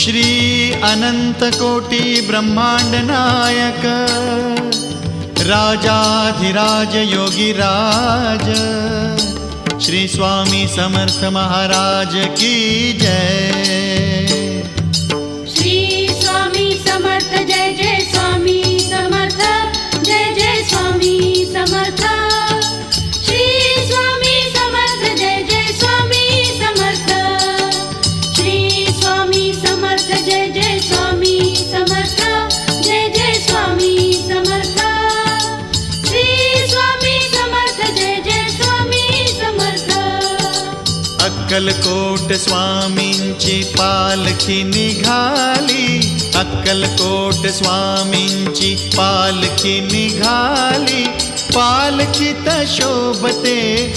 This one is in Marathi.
श्री अनंत कोटी ब्रह्मांड नायक राजाधिराज योगीराज श्री स्वामी समर्थ महाराज की जय। श्री स्वामी समर्थ जय जय स्वामी समर्थ जय जय स्वामी समर्थ। श्री स्वामी समर्थ जय जय स्वामी समर्थ। श्री स्वामी समर्थ जय जय स्वामी समर्थ जय जय स्वामी समर्थ। श्री स्वामी समर्थ जय जय स्वामी समर्थ। अक्कलकोट स्वामींची पालखी निघाली, अक्कलकोट स्वामींची पालखी निघाली, पालखीत शोभते